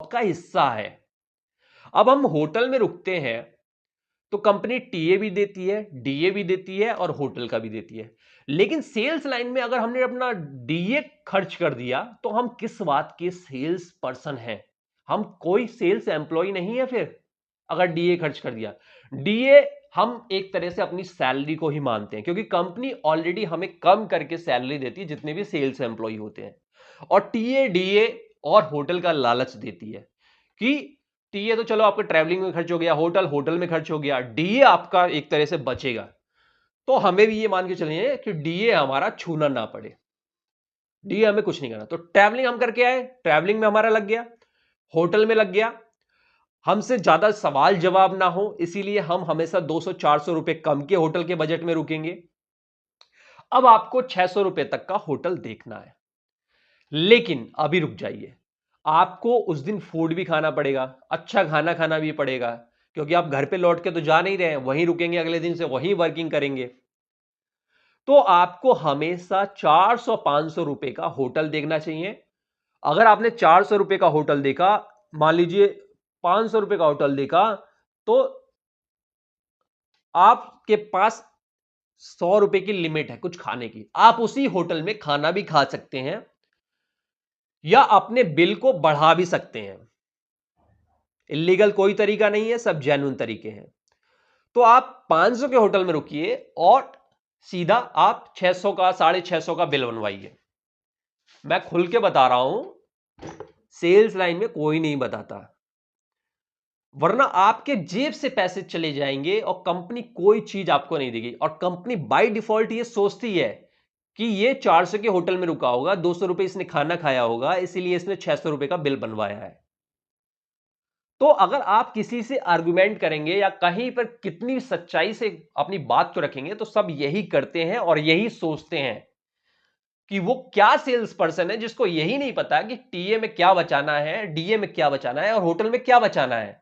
Job का हिस्सा है। अब हम होटल में रुकते हैं तो कंपनी टीए भी देती है, डीए भी देती है और होटल का भी देती है। लेकिन सेल्स लाइन में अगर हमने अपना डीए खर्च कर दिया तो हम किस बात के सेल्स पर्सन हैं? हम कोई सेल्स एम्प्लॉय नहीं है फिर, अगर डीए खर्च कर दिया। डीए हम एक तरह से अपनी सैलरी को ही मानते हैं, क्योंकि कंपनी ऑलरेडी हमें कम करके सैलरी देती है जितने भी सेल्स एम्प्लॉय होते हैं। और टीए, डीए और होटल का लालच देती है कि टीए तो चलो आपका ट्रैवलिंग में खर्च हो गया, होटल में खर्च हो गया, डीए आपका एक तरह से बचेगा। तो हमें भी ये मान के चलिए कि डीए हमारा छूना ना पड़े, डीए हमें कुछ नहीं करना। तो ट्रैवलिंग हम करके आए, ट्रैवलिंग में हमारा लग गया, होटल में लग गया, हमसे ज्यादा सवाल जवाब ना हो इसीलिए हम हमेशा 200-400 रुपए कम के होटल के बजट में रुकेंगे। अब आपको 600 रुपए तक का होटल देखना है, लेकिन अभी रुक जाइए, आपको उस दिन फूड भी खाना पड़ेगा, अच्छा खाना खाना भी पड़ेगा, क्योंकि आप घर पे लौट के तो जा नहीं रहे हैं, वहीं रुकेंगे, अगले दिन से वहीं वर्किंग करेंगे। तो आपको हमेशा 400-500 रुपए का होटल देखना चाहिए। अगर आपने 400 रुपए का होटल देखा, मान लीजिए 500 रुपए का होटल देखा, तो आपके पास 100 रुपए की लिमिट है कुछ खाने की, आप उसी होटल में खाना भी खा सकते हैं या अपने बिल को बढ़ा भी सकते हैं। इलीगल कोई तरीका नहीं है, सब जेन्युइन तरीके हैं। तो आप 500 के होटल में रुकिए और सीधा आप 600 का 650 का बिल बनवाइए। मैं खुल के बता रहा हूं, सेल्स लाइन में कोई नहीं बताता, वरना आपके जेब से पैसे चले जाएंगे और कंपनी कोई चीज आपको नहीं देगी। और कंपनी बाय डिफॉल्ट ये सोचती है कि ये 400 के होटल में रुका होगा, 200 रुपए इसने खाना खाया होगा, इसीलिए इसने 600 रुपए का बिल बनवाया है। तो अगर आप किसी से आर्गुमेंट करेंगे या कहीं पर कितनी सच्चाई से अपनी बात को रखेंगे, तो सब यही करते हैं और यही सोचते हैं कि वो क्या सेल्स पर्सन है जिसको यही नहीं पता कि टीए में क्या बचाना है, डीए में क्या बचाना है और होटल में क्या बचाना है।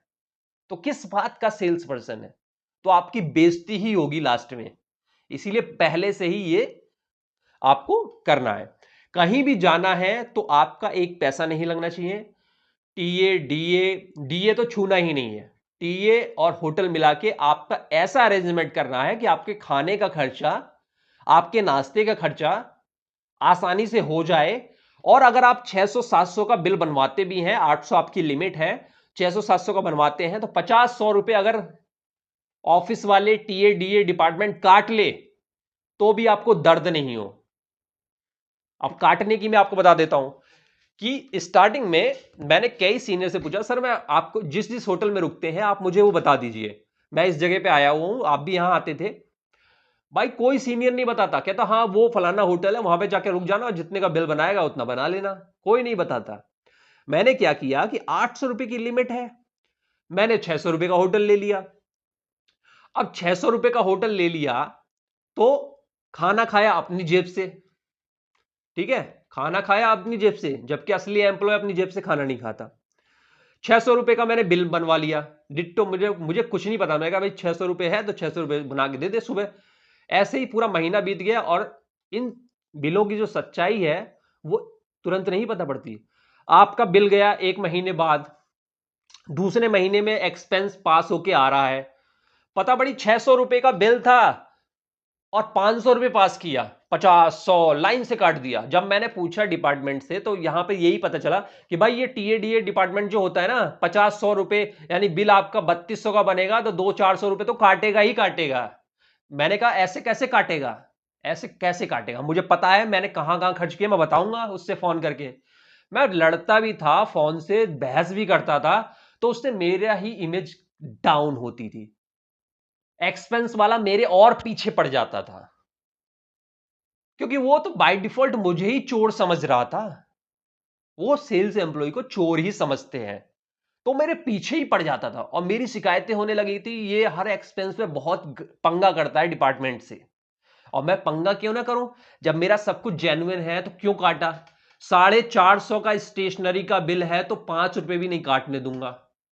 तो किस बात का सेल्स पर्सन है? तो आपकी बेइज्जती ही होगी लास्ट में। इसीलिए पहले से ही ये आपको करना है। कहीं भी जाना है तो आपका एक पैसा नहीं लगना चाहिए। टीए, डीए, डीए तो छूना ही नहीं है। टीए और होटल मिला के आपका ऐसा अरेंजमेंट करना है कि आपके खाने का खर्चा, आपके नाश्ते का खर्चा आसानी से हो जाए। और अगर आप 600-700 का बिल बनवाते भी हैं, 800 आपकी लिमिट है, 600-700 का बनवाते हैं, तो 50-100 रुपए अगर ऑफिस वाले टीए, डीए डिपार्टमेंट काट ले तो भी आपको दर्द नहीं हो। अब काटने की मैं आपको बता देता हूं कि स्टार्टिंग में मैंने कई सीनियर से पूछा, सर मैं आपको जिस जिस होटल में रुकते हैं आप मुझे वो बता दीजिए, मैं इस जगह पे आया हुआ हूं, आप भी यहां आते थे। भाई कोई सीनियर नहीं बताता, कहता हाँ वो फलाना होटल है, वहां पे जाके रुक जाना और जितने का बिल बनाएगा उतना बना लेना। कोई नहीं बताता। मैंने क्या किया कि 800 रुपए की लिमिट है, मैंने 600 रुपए का होटल ले लिया। अब 600 रुपए का होटल ले लिया तो खाना खाया अपनी जेब से, ठीक है, खाना खाया अपनी जेब से, जबकि असली एम्प्लॉय अपनी जेब से खाना नहीं खाता। 600 रुपए का मैंने बिल बनवा लिया डिट्टो, मुझे मुझे कुछ नहीं पता, मैं कहा भाई 600 रुपए है तो 600 रुपए बना के दे दे सुबह। ऐसे ही पूरा महीना बीत गया और इन बिलों की जो सच्चाई है वो तुरंत नहीं पता पड़ती। आपका बिल गया एक महीने बाद, दूसरे महीने में एक्सपेंस पास होके आ रहा है, पता पड़ी 600 रुपए का बिल था और 500 रुपए पास किया, 50-100 लाइन से काट दिया। जब मैंने पूछा डिपार्टमेंट से तो यहां पे यही पता चला कि भाई ये टीएडीए डिपार्टमेंट जो होता है ना, 50-100 रुपए यानी बिल आपका 3200 का बनेगा तो 200-400 रुपए तो काटेगा ही काटेगा। मैंने कहा ऐसे कैसे काटेगा, ऐसे कैसे काटेगा, मुझे पता है मैंने कहां कहां खर्च किया, मैं बताऊंगा उससे फोन करके। मैं लड़ता भी था फोन से, बहस भी करता था, तो उससे मेरा ही इमेज डाउन होती थी, एक्सपेंस वाला मेरे और पीछे पड़ जाता था, क्योंकि वो तो बाय डिफॉल्ट मुझे ही चोर समझ रहा था। वो सेल्स एम्प्लॉय को चोर ही समझते हैं, तो मेरे पीछे ही पड़ जाता था और मेरी शिकायतें होने लगी थी, ये हर एक्सपेंस में बहुत पंगा करता है डिपार्टमेंट से। और मैं पंगा क्यों ना करूं, जब मेरा सब कुछ जेन्युइन है तो क्यों काटा। 450 का स्टेशनरी का बिल है तो 5 रुपए भी नहीं काटने दूंगा।